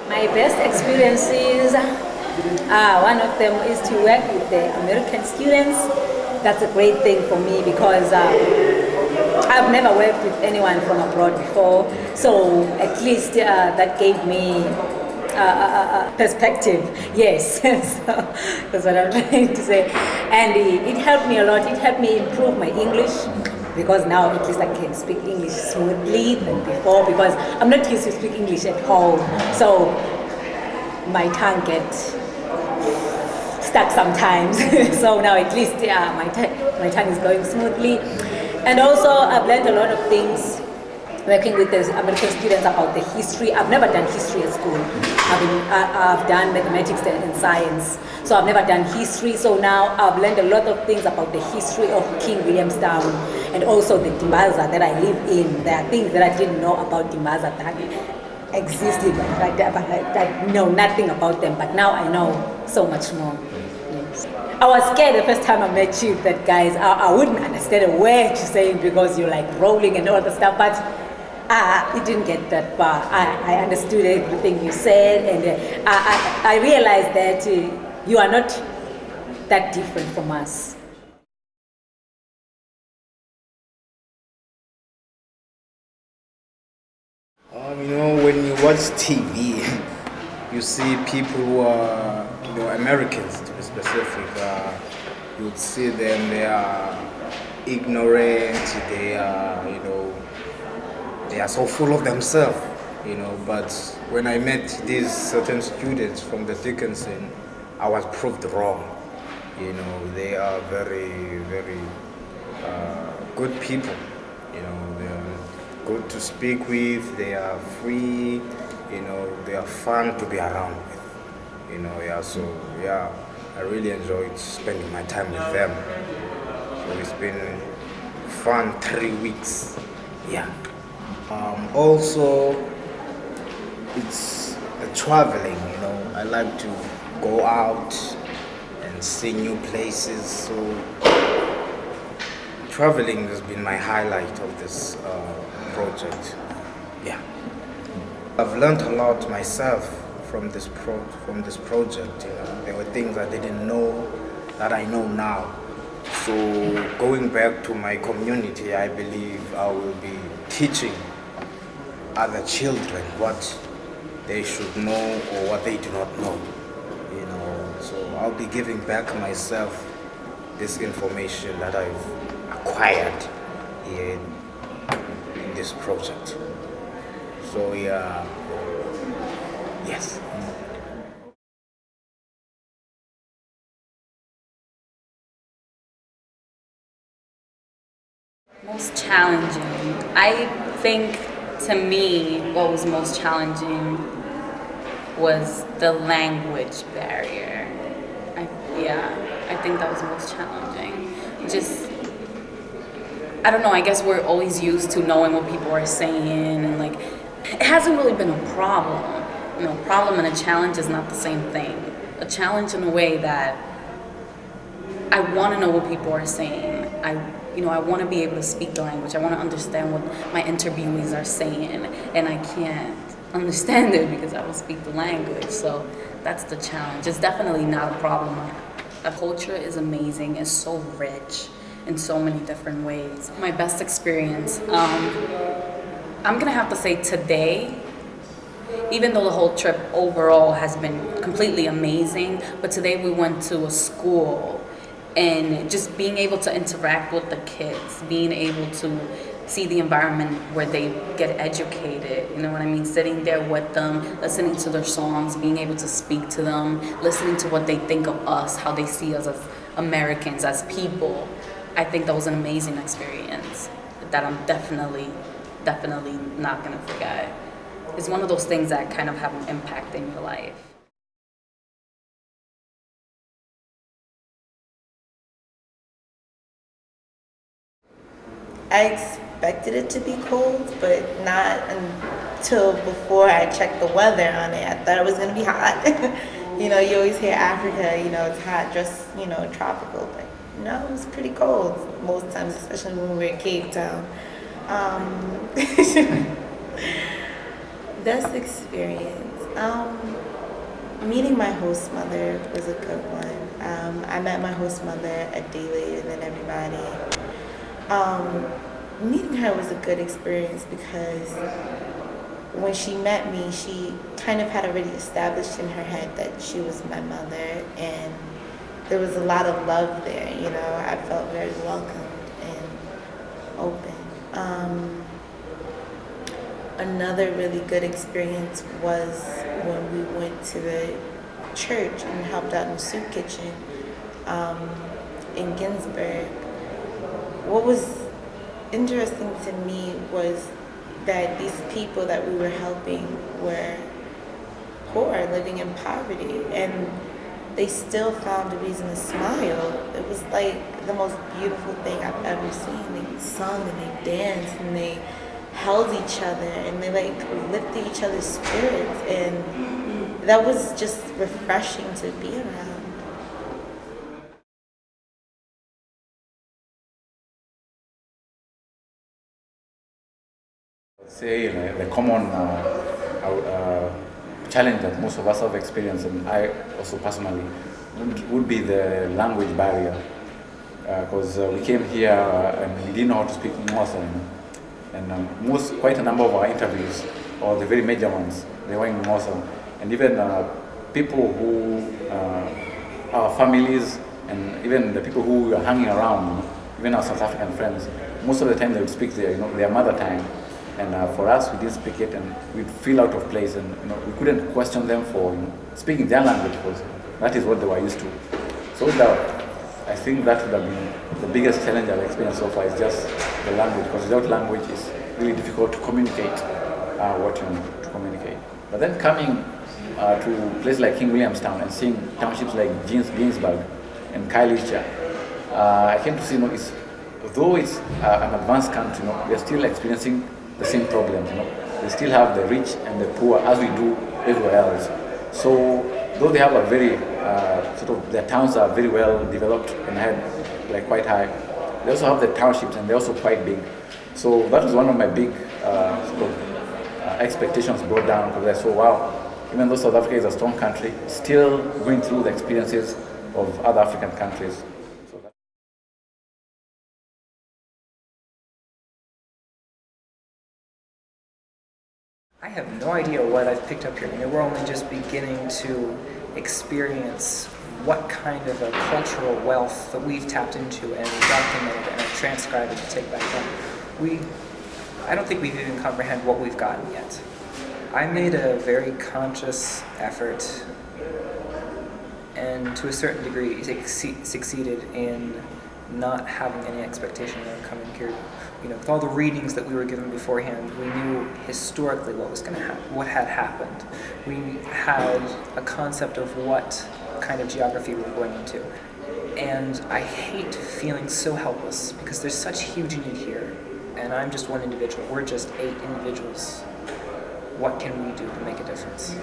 My best experiences, one of them is to work with the American students. That's a great thing for me because I've never worked with anyone from abroad before. So at least that gave me perspective. Yes, so that's what I'm trying to say. And it helped me a lot. It helped me improve my English because now at least I can speak English smoothly than before because I'm not used to speak English at home. So my tongue gets stuck sometimes. So now at least my tongue is going smoothly. And also I've learned a lot of things working with the American students about the history. I've never done history at school. I've done mathematics and science. So I've never done history. So now I've learned a lot of things about the history of King Williamstown and also the Dimbaza that I live in. There are things that I didn't know about Dimbaza that existed, but I know nothing about them. But now I know so much more. Yes. I was scared the first time I met you that guys, I wouldn't understand a word you're saying because you're like rolling and all the stuff. But it didn't get that far. I understood everything you said, and I realized that you are not that different from us. When you watch TV, you see people who are, Americans to be specific. You would see them, they are ignorant, they are, they are so full of themselves, but when I met these certain students from the Dickinson, I was proved wrong. They are very, very good people. They are good to speak with, they are free, they are fun to be around with. I really enjoyed spending my time with them. So it's been fun 3 weeks. Yeah. Also, it's the traveling, I like to go out and see new places. So traveling has been my highlight of this project. Yeah. I've learned a lot myself from this project. There were things I didn't know that I know now. So going back to my community, I believe I will be teaching other children what they should know or what they do not know. So I'll be giving back myself this information that I've acquired in this project. So yes. Most challenging. I think to me what was most challenging was the language barrier. I think that was most challenging. I don't know, I guess we're always used to knowing what people are saying and it hasn't really been a problem. Problem and a challenge is not the same thing. A challenge in a way that I want to know what people are saying. I want to be able to speak the language. I want to understand what my interviewees are saying, and I can't understand it because I don't speak the language. So that's the challenge. It's definitely not a problem. The culture is amazing. It's so rich in so many different ways. My best experience, I'm gonna have to say today, even though the whole trip overall has been completely amazing, but today we went to a school and just being able to interact with the kids, being able to see the environment where they get educated, sitting there with them, listening to their songs, being able to speak to them, listening to what they think of us, how they see us as Americans, as people. I think that was an amazing experience that I'm definitely not gonna forget. It's one of those things that kind of have an impact in your life. I expected it to be cold, but not until before I checked the weather on it. I thought it was going to be hot. You always hear Africa, it's hot, just, tropical. But no, it was pretty cold most times, especially when we were in Cape Town. Best experience. Meeting my host mother was a good one. I met my host mother a day later than everybody. Meeting her was a good experience because when she met me, she kind of had already established in her head that she was my mother, and there was a lot of love there. You know, I felt very welcomed and open. Another really good experience was when we went to the church and helped out in the soup kitchen in Ginsburg. What was interesting to me was that these people that we were helping were poor, living in poverty, and they still found a reason to smile. It was like the most beautiful thing I've ever seen. They sung and they danced and they held each other and they like lifted each other's spirits, and that was just refreshing to be around. Say the common challenge that most of us have experienced, and I also personally, would be the language barrier. Because we came here and we didn't know how to speak English, and quite a number of our interviews, or the very major ones, they were in English, and even people who our families, and even the people who were hanging around, even our South African friends, most of the time they would speak their mother tongue. And for us, we didn't speak it, and we'd feel out of place, and we couldn't question them for speaking their language, because that is what they were used to. So I think that would have been the biggest challenge I've experienced so far, is just the language, because without language, it's really difficult to communicate what you need to communicate. But then coming to places like King Williamstown and seeing townships like Ginsburg and Khayelitsha, I came to see, though it's an advanced country, we are still experiencing the same problems. They still have the rich and the poor, as we do everywhere else. So though they have a very their towns are very well developed and had quite high, they also have the townships, and they're also quite big. So that was one of my big expectations brought down, because I saw, wow, even though South Africa is a strong country, still going through the experiences of other African countries. I have no idea what I've picked up here. We're only just beginning to experience what kind of a cultural wealth that we've tapped into and documented and transcribed and take back home. I don't think we've even comprehended what we've gotten yet. I made a very conscious effort, and to a certain degree succeeded in not having any expectation of coming here. With all the readings that we were given beforehand, we knew historically what was going to happen, what had happened. We had a concept of what kind of geography we were going into. And I hate feeling so helpless, because there's such huge need here, and I'm just one individual. We're just 8 individuals. What can we do to make a difference?